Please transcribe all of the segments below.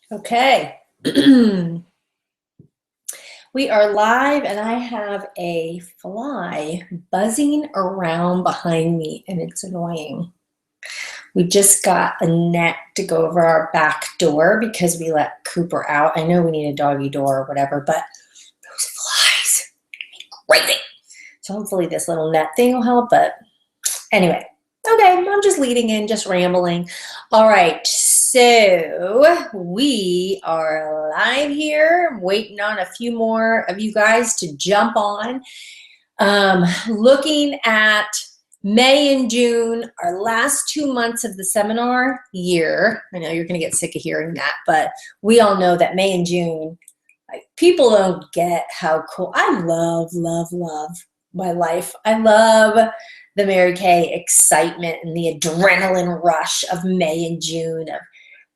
Okay. We are live and I have a fly buzzing around behind me and it's annoying. We just got a net to go over our back door because we let Cooper out. I know we need a doggy door or whatever, but those flies are grating. So hopefully this little net thing will help, but anyway. Okay, I'm just leading in, just rambling. All right, so we are live here. I'm waiting on a few more of you guys to jump on. Looking at May and June, our last 2 months of the seminar year. I know you're going to get sick of hearing that, but we all know that May and June, like, people don't get how cool. I love my life. I love the Mary Kay excitement and the adrenaline rush of May and June, of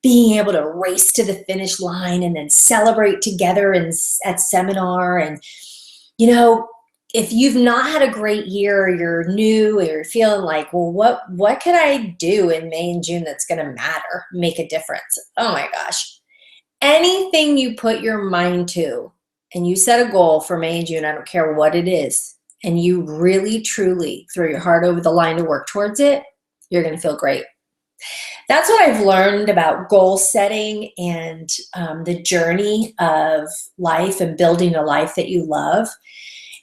being able to race to the finish line and then celebrate together at seminar. And, you know, if you've not had a great year, or you're new, or you're feeling like, well, what could I do in May and June that's going to matter, make a difference? Oh my gosh. Anything you put your mind to and you set a goal for May and June, I don't care what it is, and you really, truly throw your heart over the line to work towards it, you're going to feel great. That's what I've learned about goal setting and the journey of life and building a life that you love,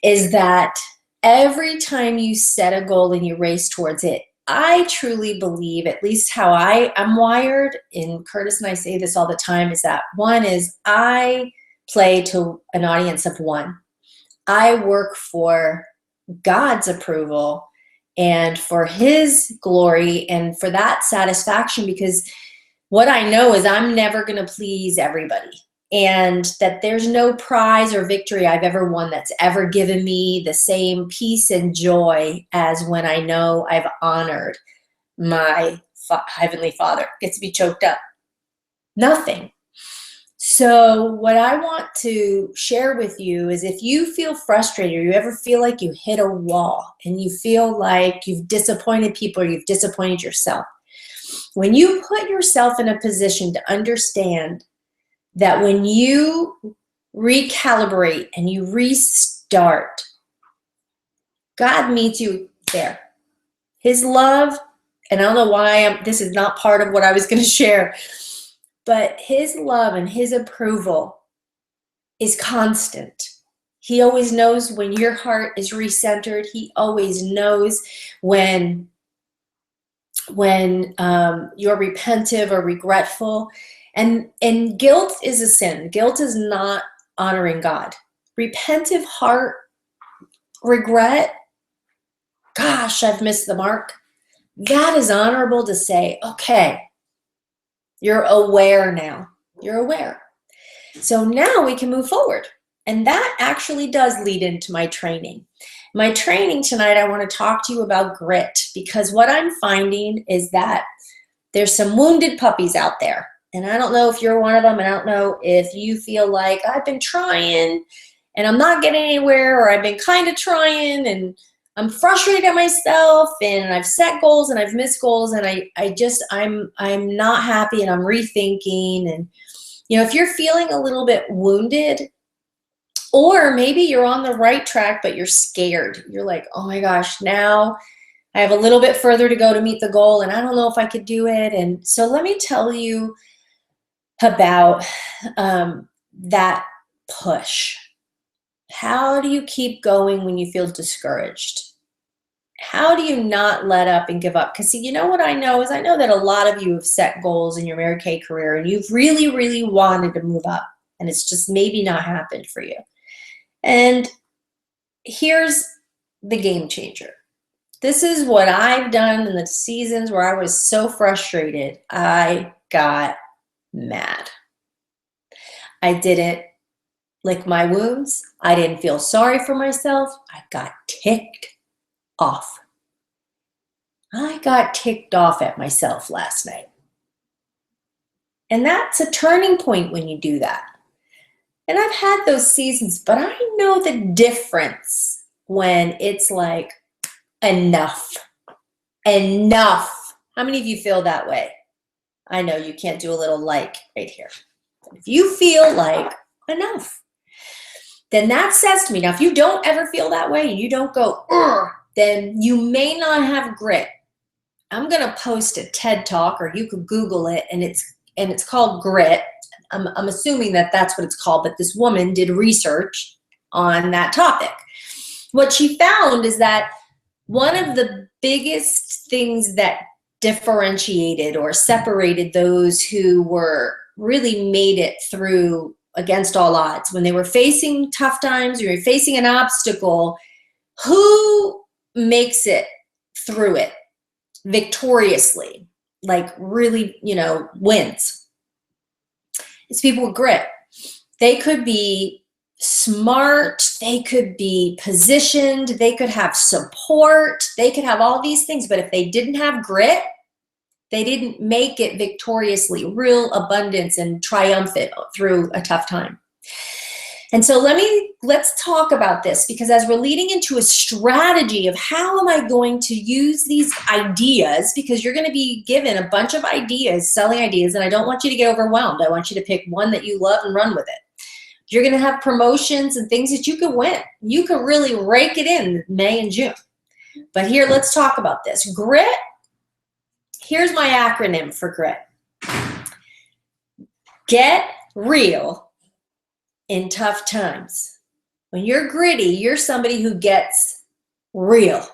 is that every time you set a goal and you race towards it, I truly believe, at least how I'm wired, and Curtis and I say this all the time, is that one is I play to an audience of one. I work for God's approval and for His glory and for that satisfaction, because what I know is I'm never going to please everybody, and that there's no prize or victory I've ever won that's ever given me the same peace and joy as when I know I've honored my Heavenly Father. Gets me choked up. Nothing. So what I want to share with you is, if you feel frustrated, or you ever feel like you hit a wall and you feel like you've disappointed people or you've disappointed yourself, when you put yourself in a position to understand that when you recalibrate and you restart, God meets you there. His love, and I don't know why this is not part of what I was going to share, but His love and His approval is constant. He always knows when your heart is recentered. He always knows when you're repentive or regretful. And guilt is a sin. Guilt is not honoring God. Repentive heart, regret, gosh, I've missed the mark. That is honorable to say, okay, you're aware now. You're aware. So now we can move forward. And that actually does lead into my training. My training tonight, I want to talk to you about grit, because what I'm finding is that there's some wounded puppies out there. And I don't know if you're one of them, and I don't know if you feel like, I've been trying and I'm not getting anywhere, or I've been kind of trying and I'm frustrated at myself, and I've set goals and I've missed goals, and I'm not happy, and I'm rethinking. And, you know, if you're feeling a little bit wounded, or maybe you're on the right track, but you're scared. You're like, oh my gosh, now I have a little bit further to go to meet the goal, and I don't know if I could do it. And so let me tell you about that push. How do you keep going when you feel discouraged? How do you not let up and give up? Because, see, you know what I know is, I know that a lot of you have set goals in your Mary Kay career, and you've really, really wanted to move up, and it's just maybe not happened for you. And here's the game changer. This is what I've done in the seasons where I was so frustrated. I got mad. I didn't lick my wounds. I didn't feel sorry for myself. I got ticked off. I got ticked off at myself last night. And that's a turning point when you do that. And I've had those seasons, but I know the difference when it's like, enough. Enough. How many of you feel that way? I know you can't do a little like right here. If you feel like enough, then that says to me, now if you don't ever feel that way and you don't go, ugh, then you may not have grit. I'm going to post a TED Talk, or you could Google it, and it's called Grit. I'm assuming that that's what it's called, but this woman did research on that topic. What she found is that one of the biggest things that differentiated or separated those who were really made it through against all odds, when they were facing tough times, or you're facing an obstacle, who makes it through it victoriously, like really, wins? It's people with grit. They could be smart, they could be positioned, they could have support, they could have all these things, but if they didn't have grit, they didn't make it victoriously, real abundance and triumphant through a tough time. And so let's talk about this, because as we're leading into a strategy of how am I going to use these ideas, because you're going to be given a bunch of ideas, selling ideas, and I don't want you to get overwhelmed. I want you to pick one that you love and run with it. You're going to have promotions and things that you can win. You can really rake it in May and June. But here, let's talk about this. Grit. Here's my acronym for grit. Get real in tough times. When you're gritty, you're somebody who gets real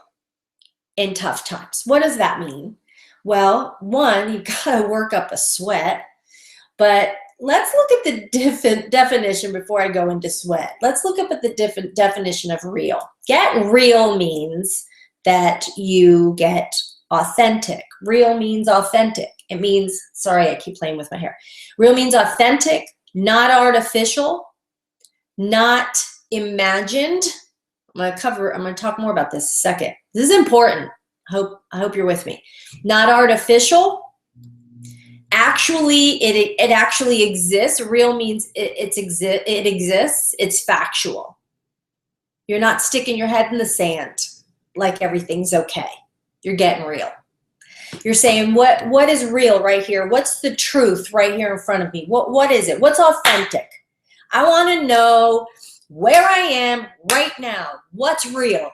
in tough times. What does that mean? Well, one, you've got to work up a sweat, but let's look at the definition before I go into sweat. Let's look up at the definition of real. Get real means that you get authentic. Real means authentic. It means, sorry, I keep playing with my hair. Real means authentic, not artificial, not imagined. I'm going to talk more about this in a second. This is important. I hope you're with me. Not artificial. Actually, it actually exists. Real means it exists. It's factual. You're not sticking your head in the sand like everything's okay. You're getting real. You're saying, what is real right here? What's the truth right here in front of me? What is it? What's authentic? I want to know where I am right now. What's real?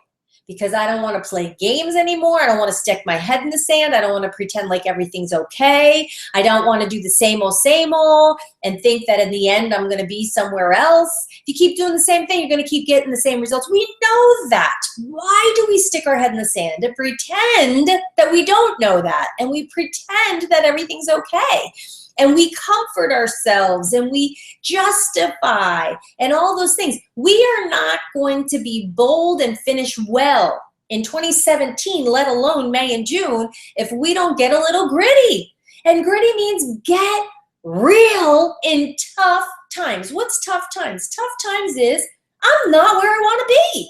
Because I don't want to play games anymore. I don't want to stick my head in the sand. I don't want to pretend like everything's okay. I don't want to do the same old and think that in the end I'm going to be somewhere else. If you keep doing the same thing, you're going to keep getting the same results. We know that. Why do we stick our head in the sand and pretend that we don't know that? And we pretend that everything's okay. And we comfort ourselves and we justify and all those things. We are not going to be bold and finish well in 2017, let alone May and June, if we don't get a little gritty. And gritty means get real in tough times. What's tough times? Tough times is I'm not where I want to be.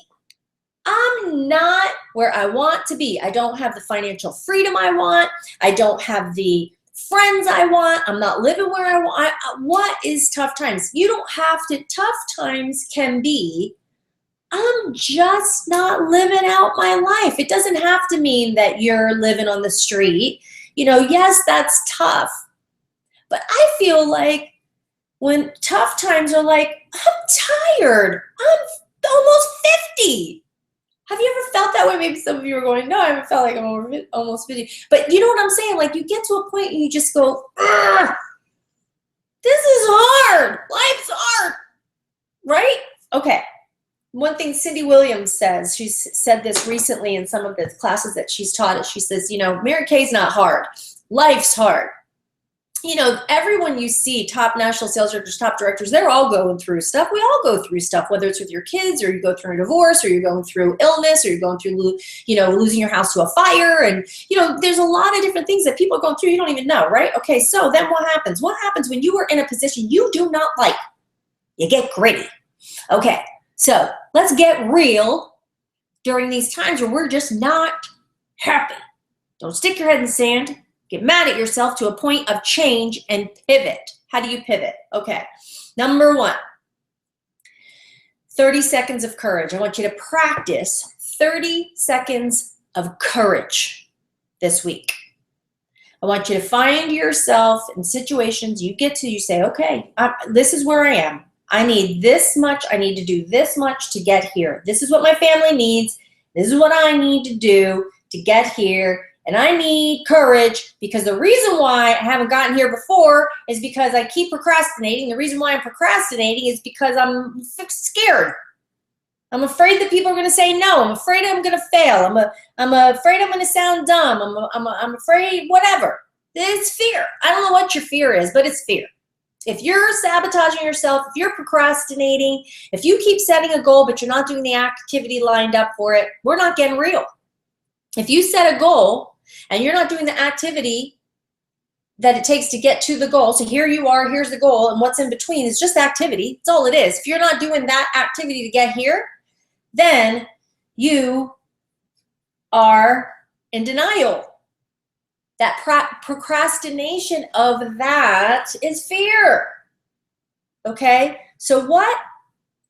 I'm not where I want to be. I don't have the financial freedom I want. I don't have the friends I want. I'm not living where I want. What is tough times? You don't have to. Tough times can be, I'm just not living out my life. It doesn't have to mean that you're living on the street. Yes, that's tough. But I feel like when tough times are like, I'm tired. I'm almost 50. Have you ever felt that way? Maybe some of you are going, no, I haven't felt like I'm almost 50. But you know what I'm saying? Like you get to a point and you just go, this is hard. Life's hard. Right? Okay. One thing Cindy Williams says, she's said this recently in some of the classes that she's taught us. She says, Mary Kay's not hard. Life's hard. Everyone you see, top national sales directors, top directors, they're all going through stuff. We all go through stuff, whether it's with your kids or you go through a divorce or you're going through illness or you're going through, losing your house to a fire. And, there's a lot of different things that people are going through you don't even know, right? Okay, so then what happens? What happens when you are in a position you do not like? You get gritty. Okay, so let's get real during these times where we're just not happy. Don't stick your head in the sand. Get mad at yourself to a point of change and pivot. How do you pivot? Okay. Number 1, 30 seconds of courage. I want you to practice 30 seconds of courage this week. I want you to find yourself in situations you get to, you say, okay, this is where I am. I need this much. I need to do this much to get here. This is what my family needs. This is what I need to do to get here. And I need courage, because the reason why I haven't gotten here before is because I keep procrastinating. The reason why I'm procrastinating is because I'm scared. I'm afraid that people are going to say no. I'm afraid I'm going to fail. I'm afraid I'm going to sound dumb. I'm afraid whatever. It's fear. I don't know what your fear is, but it's fear. If you're sabotaging yourself, if you're procrastinating, if you keep setting a goal but you're not doing the activity lined up for it, we're not getting real. If you set a goal and you're not doing the activity that it takes to get to the goal, so here you are, here's the goal, and what's in between is just activity. That's all it is. If you're not doing that activity to get here, then you are in denial. That procrastination of that is fear. Okay? So what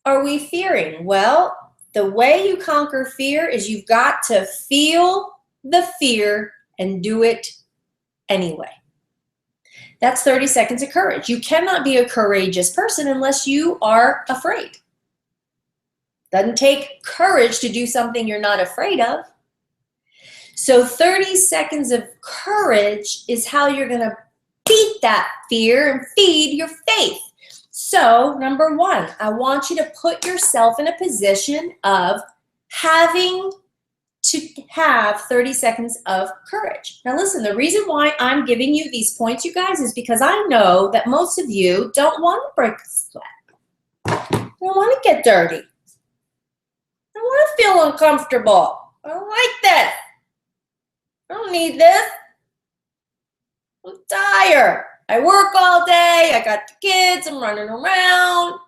are we fearing? Well, the way you conquer fear is you've got to feel the fear and do it anyway. That's 30 seconds of courage. You cannot be a courageous person unless you are afraid. Doesn't take courage to do something you're not afraid of. So 30 seconds of courage is how you're going to beat that fear and feed your faith. So number one, I want you to put yourself in a position of having to have 30 seconds of courage. Now listen, the reason why I'm giving you these points, you guys, is because I know that most of you don't want to break a sweat. You don't want to get dirty. I don't want to feel uncomfortable. I don't like this. I don't need this. I'm tired. I work all day. I got the kids. I'm running around.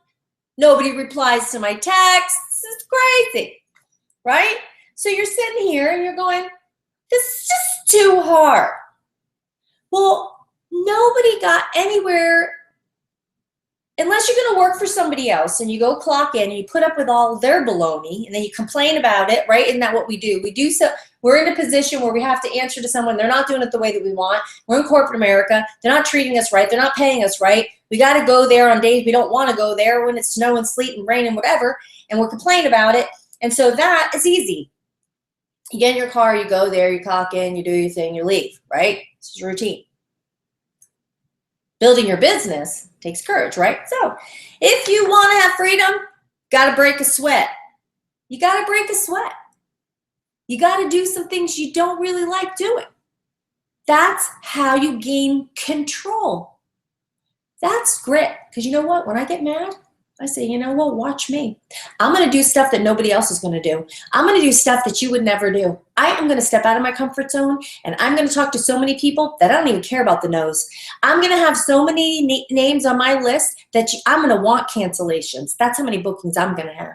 Nobody replies to my texts. This is crazy, right? So you're sitting here and you're going, this is just too hard. Well, nobody got anywhere unless you're going to work for somebody else and you go clock in and you put up with all their baloney and then you complain about it, right? Isn't that what we do? We're in a position where we have to answer to someone. They're not doing it the way that we want. We're in corporate America. They're not treating us right. They're not paying us right. We got to go there on days we don't want to go there when it's snow and sleet and rain and whatever, and we're complaining about it. And so that is easy. You get in your car, you go there, you clock in, you do your thing, you leave, right? This is your routine. Building your business takes courage, right? So if you want to have freedom, got to break a sweat. You got to break a sweat. You got to do some things you don't really like doing. That's how you gain control. That's grit. Because you know what? When I get mad, I say, you know what? Watch me. I'm going to do stuff that nobody else is going to do. I'm going to do stuff that you would never do. I am going to step out of my comfort zone, and I'm going to talk to so many people that I don't even care about the no's. I'm going to have so many names on my list that I'm going to want cancellations. That's how many bookings I'm going to have.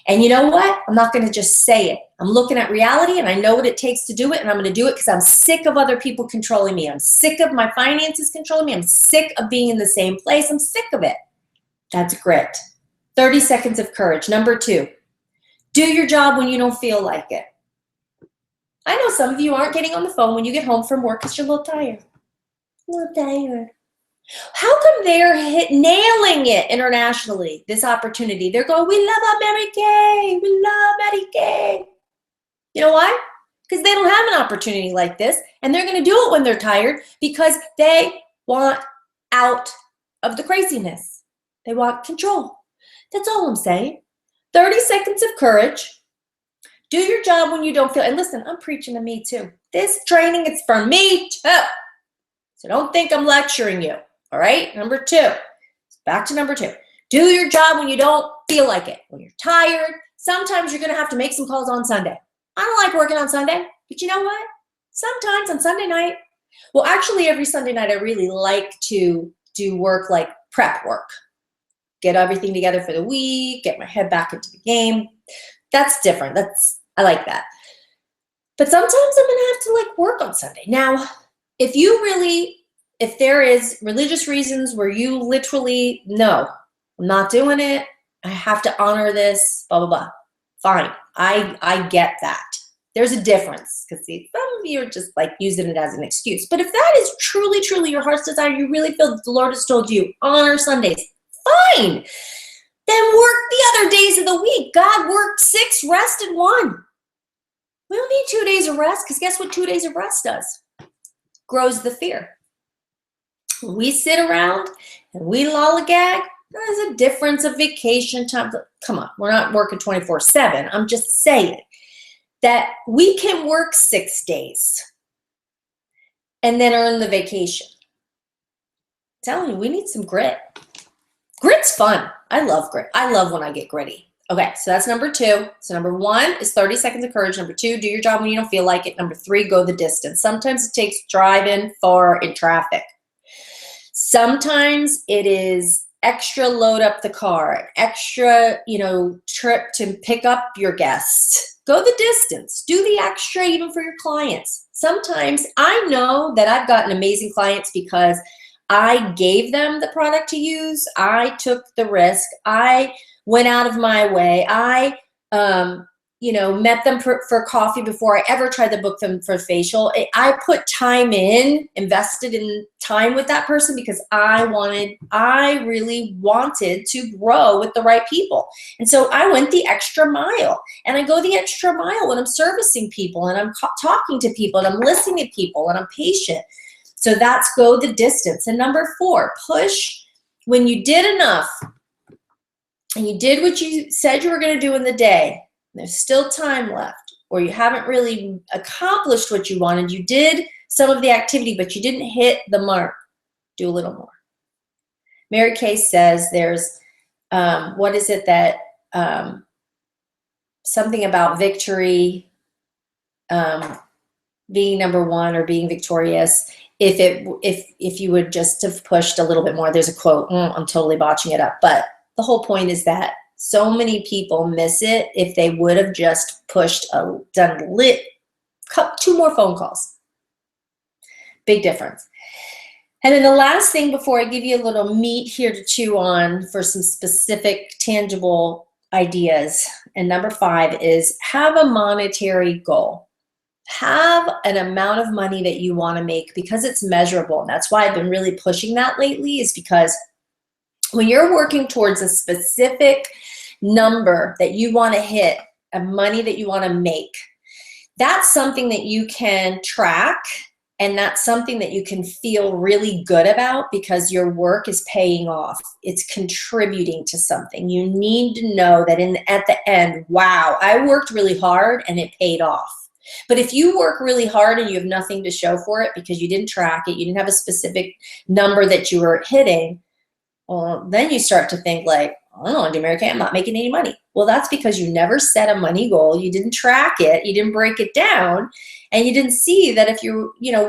And you know what? I'm not going to just say it. I'm looking at reality, and I know what it takes to do it, and I'm going to do it because I'm sick of other people controlling me. I'm sick of my finances controlling me. I'm sick of being in the same place. I'm sick of it. That's grit. 30 seconds of courage. Number two, do your job when you don't feel like it. I know some of you aren't getting on the phone when you get home from work because you're a little tired. A little tired. How come they're nailing it internationally, this opportunity? They're going, we love America. We love America. You know why? Because they don't have an opportunity like this, and they're going to do it when they're tired because they want out of the craziness. They want control. That's all I'm saying. 30 seconds of courage. Do your job when you don't feel. And listen, I'm preaching to me too. This training is for me too. So don't think I'm lecturing you. All right? Number two. Back to number two. Do your job when you don't feel like it. When you're tired. Sometimes you're going to have to make some calls on Sunday. I don't like working on Sunday. But you know what? Sometimes on Sunday night. Well, actually, every Sunday night I really like to do work like prep work. Get everything together for the week, get my head back into the game. That's different. I like that. But sometimes I'm gonna have to like work on Sunday. Now, if there is religious reasons where you literally, no, I'm not doing it. I have to honor this, blah, blah, blah. Fine, I get that. There's a difference, because some of you are just like using it as an excuse. But if that is truly, truly your heart's desire, you really feel that the Lord has told you, honor Sundays, fine. Then work the other days of the week. God worked 6, rested 1. We don't need 2 days of rest, because guess what 2 days of rest does? Grows the fear. When we sit around and we lollygag, there's a difference of vacation time. Come on, we're not working 24/7. I'm just saying that we can work 6 days and then earn the vacation. I'm telling you, we need some grit. Grit's fun. I love grit. I love when I get gritty. Okay, so that's number 2. So number 1 is 30 seconds of courage. Number 2, do your job when you don't feel like it. Number 3, go the distance. Sometimes it takes driving far in traffic. Sometimes it is extra load up the car, extra, trip to pick up your guests. Go the distance. Do the extra even for your clients. Sometimes I know that I've gotten amazing clients because I gave them the product to use. I took the risk. I went out of my way. I, met them for coffee before I ever tried to book them for facial. I put time in, invested in time with that person because I really wanted to grow with the right people. And so I went the extra mile, and I go the extra mile when I'm servicing people and I'm talking to people and I'm listening to people and I'm patient. So that's go the distance. And number 4, push when you did enough and you did what you said you were going to do in the day. There's still time left, or you haven't really accomplished what you wanted. You did some of the activity, but you didn't hit the mark. Do a little more. Mary Kay says there's, what is it that, something about victory, being number 1 or being victorious. If you would just have pushed a little bit more. There's a quote, I'm totally botching it up, but the whole point is that so many people miss it if they would have just pushed, done 2 more phone calls. Big difference. And then the last thing before I give you a little meat here to chew on for some specific tangible ideas, and number 5 is have a monetary goal. Have an amount of money that you want to make because it's measurable. And that's why I've been really pushing that lately, is because when you're working towards a specific number that you want to hit, a money that you want to make, that's something that you can track, and that's something that you can feel really good about because your work is paying off. It's contributing to something. You need to know that at the end, wow, I worked really hard and it paid off. But if you work really hard and you have nothing to show for it because you didn't track it, you didn't have a specific number that you were hitting, well, then you start to think like, I don't want to do Mary Kay, I'm not making any money. Well, that's because you never set a money goal. You didn't track it. You didn't break it down. And you didn't see that if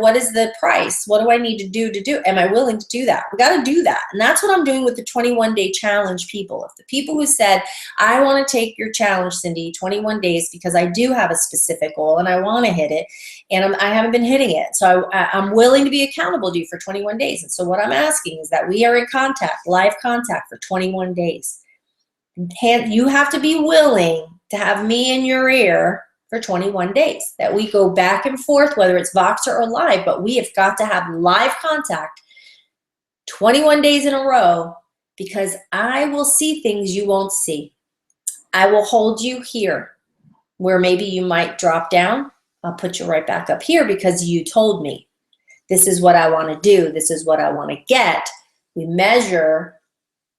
what is the price? What do I need to do? Am I willing to do that? We got to do that. And that's what I'm doing with the 21-day challenge people. If the people who said, I want to take your challenge, Cindy, 21 days, because I do have a specific goal and I want to hit it, and I haven't been hitting it. So I'm willing to be accountable to you for 21 days. And so what I'm asking is that we are in contact, live contact for 21 days. You have to be willing to have me in your ear for 21 days, that we go back and forth, whether it's Voxer or live, but we have got to have live contact 21 days in a row, because I will see things you won't see. I will hold you here where maybe you might drop down. I'll put you right back up here because you told me this is what I want to do. This is what I want to get. We measure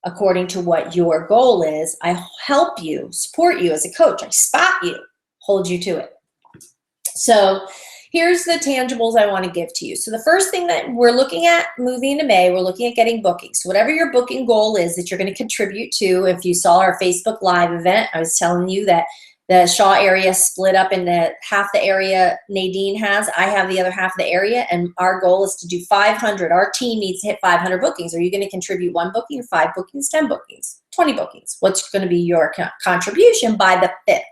according to what your goal is. I help you, support you as a coach. I spot you, hold you to it. So here's the tangibles I want to give to you. So the first thing that we're looking at moving into May, we're looking at getting bookings. So whatever your booking goal is that you're going to contribute to, if you saw our Facebook Live event, I was telling you that the Shaw area split up into half the area Nadine has. I have the other half of the area, and our goal is to do 500. Our team needs to hit 500 bookings. Are you going to contribute 1 booking, 5 bookings, 10 bookings, 20 bookings? What's going to be your contribution by the 5th?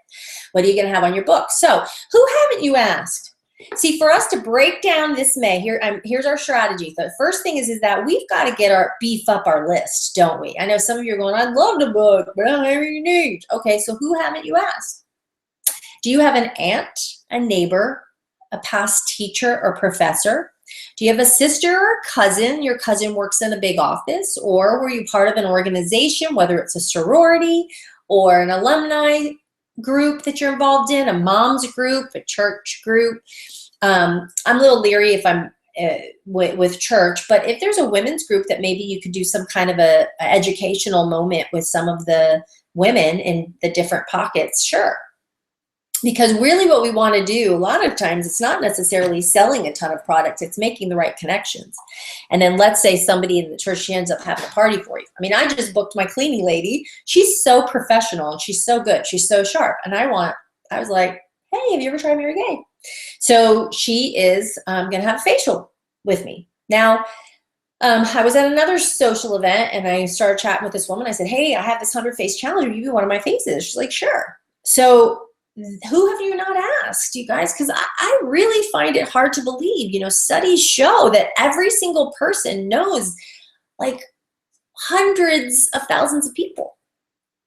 What are you going to have on your book? So who haven't you asked? See, for us to break down this May, here's our strategy. The first thing is that we've got to beef up our list, don't we? I know some of you are going, I'd love to book, but I don't have any names. Okay, so who haven't you asked? Do you have an aunt, a neighbor, a past teacher or professor? Do you have a sister or cousin? Your cousin works in a big office, or were you part of an organization, whether it's a sorority or an alumni group that you're involved in, a mom's group, a church group? I'm a little leery if I'm with church, but if there's a women's group that maybe you could do some kind of a educational moment with some of the women in the different pockets, sure. Because really what we want to do, a lot of times, it's not necessarily selling a ton of product, it's making the right connections. And then let's say somebody in the church, she ends up having a party for you. I mean, I just booked my cleaning lady. She's so professional and she's so good. She's so sharp. And I was like, hey, have you ever tried Mary Kay? So she is going to have a facial with me. Now, I was at another social event and I started chatting with this woman. I said, hey, I have this 100 face challenge. Will you be one of my faces? She's like, sure. So who have you not asked, you guys? Because I really find it hard to believe. You know, studies show that every single person knows like hundreds of thousands of people.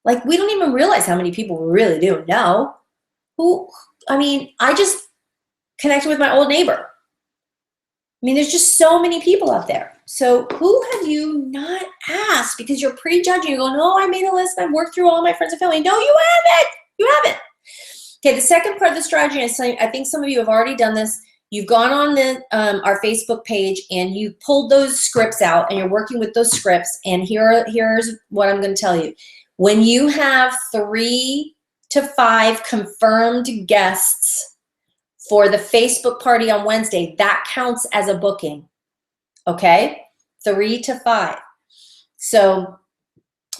Like, we don't even realize how many people we really do know. I just connected with my old neighbor. I mean, there's just so many people out there. So who have you not asked? Because you're prejudging. You go, no, I made a list. I've worked through all my friends and family. No, you haven't. You haven't. Okay, the second part of the strategy, I think some of you have already done this. You've gone on our Facebook page and you pulled those scripts out and you're working with those scripts. And here's what I'm going to tell you. When you have 3 to 5 confirmed guests for the Facebook party on Wednesday, that counts as a booking. Okay, 3 to 5. So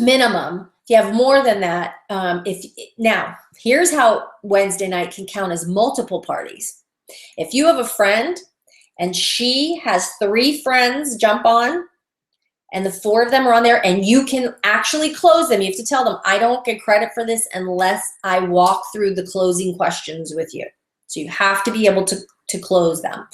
minimum. If you have more than that, now here's how Wednesday night can count as multiple parties. If you have a friend and she has 3 friends jump on and the 4 of them are on there and you can actually close them, you have to tell them, I don't get credit for this unless I walk through the closing questions with you. So you have to be able to close them.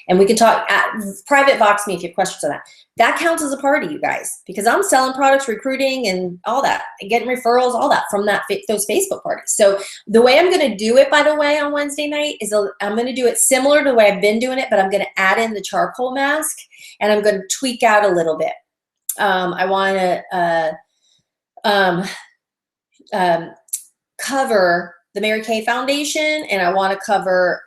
And we can talk at private Vox me if you have questions on that. That counts as a party, you guys, because I'm selling products, recruiting, and all that, and getting referrals, all that from those Facebook parties. So the way I'm going to do it, by the way, on Wednesday night is I'm going to do it similar to the way I've been doing it, but I'm going to add in the charcoal mask, and I'm going to tweak out a little bit. I want to cover the Mary Kay Foundation, and I want to cover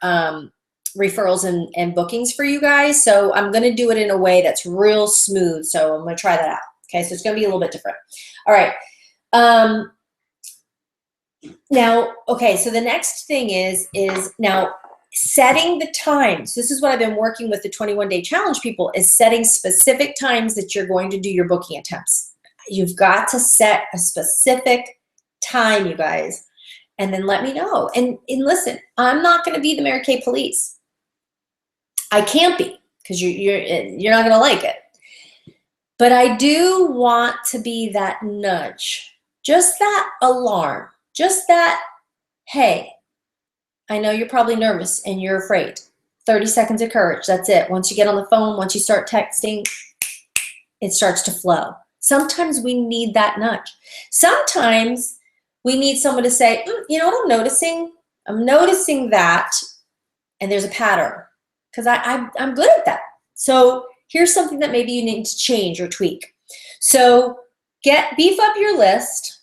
referrals and bookings for you guys. So I'm going to do it in a way that's real smooth. So I'm going to try that out. Okay, so it's going to be a little bit different. All right. Now, okay, so the next thing is now setting the times. This is what I've been working with the 21-day challenge people, is setting specific times that you're going to do your booking attempts. You've got to set a specific time, you guys, and then let me know. And listen, I'm not going to be the Mary Kay police. I can't be, because you're not going to like it. But I do want to be that nudge, just that alarm, just that, hey, I know you're probably nervous and you're afraid. 30 seconds of courage, that's it. Once you get on the phone, once you start texting, it starts to flow. Sometimes we need that nudge. Sometimes we need someone to say, you know what I'm noticing? I'm noticing that, and there's a pattern, because I'm good at that. So here's something that maybe you need to change or tweak. So beef up your list,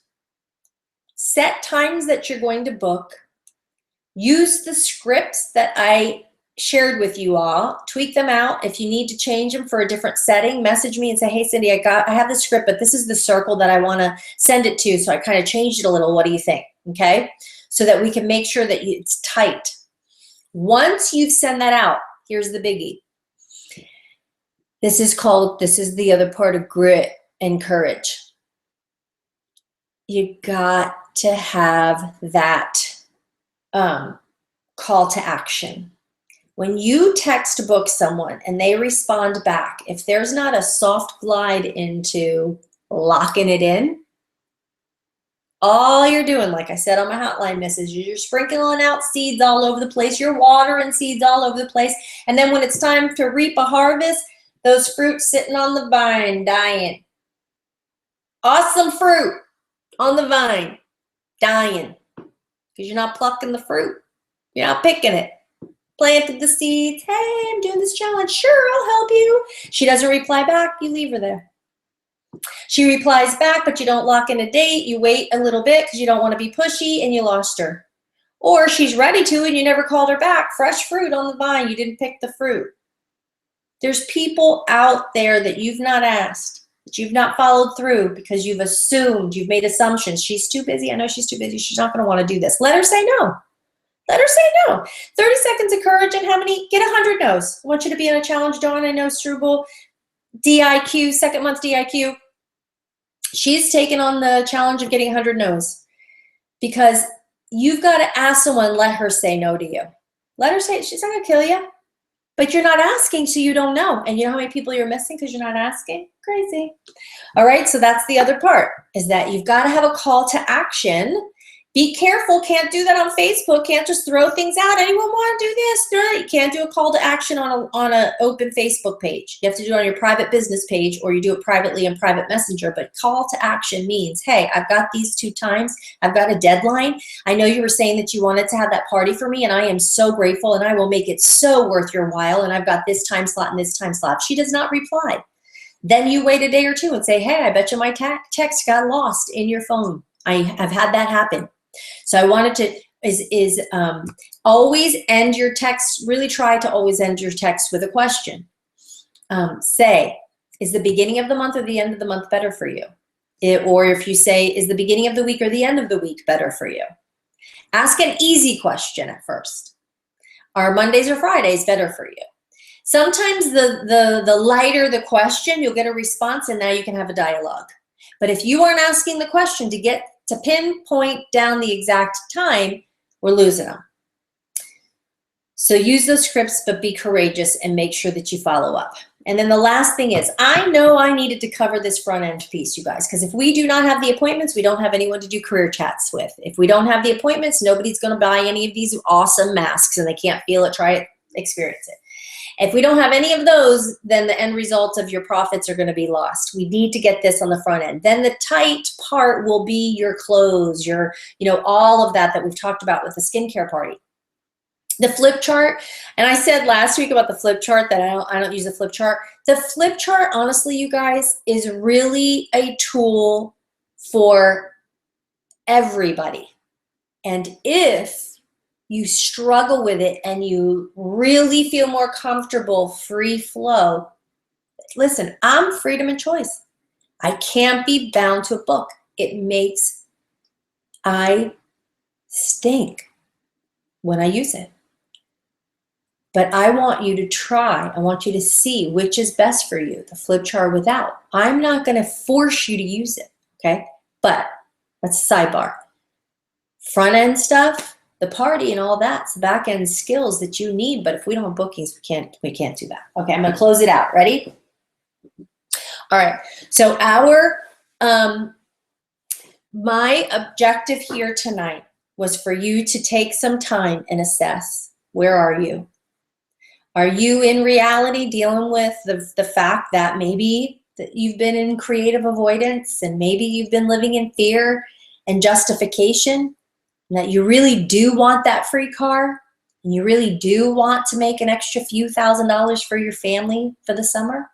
set times that you're going to book, use the scripts that I shared with you all, tweak them out. If you need to change them for a different setting, message me and say, hey, Cindy, I have the script, but this is the circle that I want to send it to. So I kind of changed it a little. What do you think? Okay. So that we can make sure that it's tight. Once you've sent that out, here's the biggie. This is the other part of grit and courage. You got to have that call to action. When you text book someone and they respond back, if there's not a soft glide into locking it in, all you're doing, like I said on my hotline message, you're sprinkling out seeds all over the place. You're watering seeds all over the place. And then when it's time to reap a harvest, those fruits sitting on the vine dying. Awesome fruit on the vine dying because you're not plucking the fruit. You're not picking it. Planted the seeds. Hey, I'm doing this challenge. Sure, I'll help you. She doesn't reply back. You leave her there. She replies back, but you don't lock in a date. You wait a little bit because you don't want to be pushy, and you lost her. Or she's ready to and you never called her back. Fresh fruit on the vine. You didn't pick the fruit. There's people out there that you've not asked, that you've not followed through because you've assumed, you've made assumptions. She's too busy. I know she's too busy. She's not going to want to do this. Let her say no. Let her say no. 30 seconds of courage, and how many? Get 100 no's. I want you to be in a challenge. Dawn, I know, Struble, DIQ, second month DIQ. She's taken on the challenge of getting 100 no's because you've got to ask someone, let her say no to you. Let her say, she's not going to kill you. But you're not asking, so you don't know. And you know how many people you're missing because you're not asking? Crazy. All right, so that's the other part, is that you've got to have a call to action. Be careful. Can't do that on Facebook. Can't just throw things out. Anyone want to do this? You can't do a call to action on an open Facebook page. You have to do it on your private business page, or you do it privately in private messenger. But call to action means, hey, I've got these 2 times. I've got a deadline. I know you were saying that you wanted to have that party for me, and I am so grateful, and I will make it so worth your while. And I've got this time slot and this time slot. She does not reply. Then you wait a day or 2 and say, hey, I bet you my text got lost in your phone. I've had that happen. So I wanted to always end your text. Really try to always end your text with a question. Say, is the beginning of the month or the end of the month better for you? Or if you say, is the beginning of the week or the end of the week better for you? Ask an easy question at first. Are Mondays or Fridays better for you? Sometimes the lighter the question, you'll get a response, and now you can have a dialogue. But if you aren't asking the question to pinpoint down the exact time, we're losing them. So use those scripts, but be courageous and make sure that you follow up. And then the last thing is, I know I needed to cover this front end piece, you guys, because if we do not have the appointments, we don't have anyone to do career chats with. If we don't have the appointments, nobody's going to buy any of these awesome masks, and they can't feel it, try it, experience it. If we don't have any of those, then the end result of your profits are going to be lost. We need to get this on the front end. Then the tight part will be your clothes, all of that we've talked about with the skincare party. The flip chart, and I said last week about the flip chart that I don't use a flip chart. The flip chart, honestly, you guys, is really a tool for everybody. And if you struggle with it and you really feel more comfortable, free flow, listen, I'm freedom and choice. I can't be bound to a book. I stink when I use it. But I want you to try. I want you to see which is best for you, the flip chart without. I'm not going to force you to use it, okay? But that's a sidebar. Front end stuff, the party and all that's the back end skills that you need. But if we don't have bookings, we can't do that. Okay, I'm going to close it out. Ready? All right. So my objective here tonight was for you to take some time and assess, where are you? Are you in reality dealing with the fact that maybe that you've been in creative avoidance, and maybe you've been living in fear and justification, and that you really do want that free car, and you really do want to make an extra few $1,000s for your family for the summer,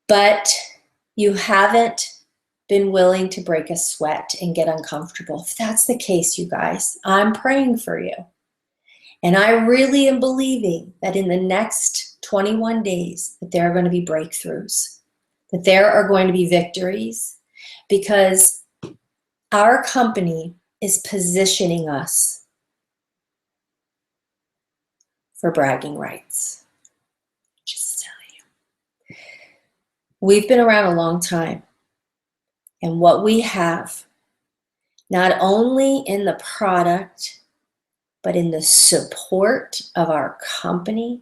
but you haven't been willing to break a sweat and get uncomfortable? If that's the case, you guys, I'm praying for you. And I really am believing that in the next 21 days that there are going to be breakthroughs, that there are going to be victories, because our company is positioning us for bragging rights. Just tell you. We've been around a long time. And what we have, not only in the product, but in the support of our company,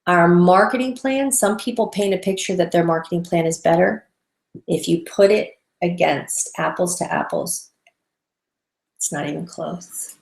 our marketing plan. Some people paint a picture that their marketing plan is better. If you put it against apples to apples, it's not even close.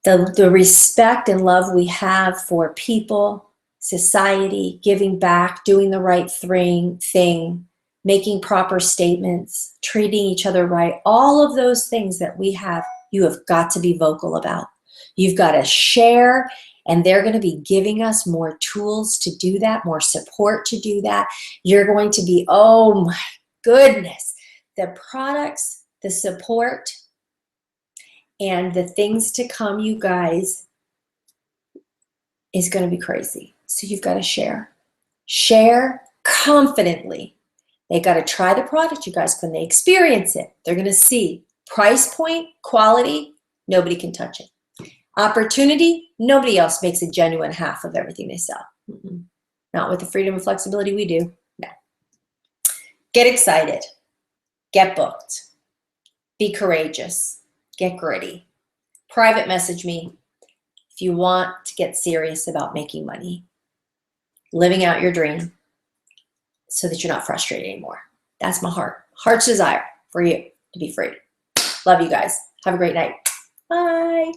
The respect and love we have for people, society, giving back, doing the right thing, making proper statements, treating each other right, all of those things that we have, you have got to be vocal about. You've got to share, and they're going to be giving us more tools to do that, more support to do that. You're going to be, oh my goodness, the products, the support, and the things to come, you guys, is going to be crazy. So you've got to share. Share confidently. They got to try the product, you guys. When they experience it, they're going to see price point, quality, nobody can touch it. Opportunity, nobody else makes a genuine half of everything they sell. Not with the freedom and flexibility we do. No. Get excited. Get booked. Be courageous. Get gritty. Private message me if you want to get serious about making money, living out your dream so that you're not frustrated anymore. That's my heart's desire for you to be free. Love you guys. Have a great night. Bye.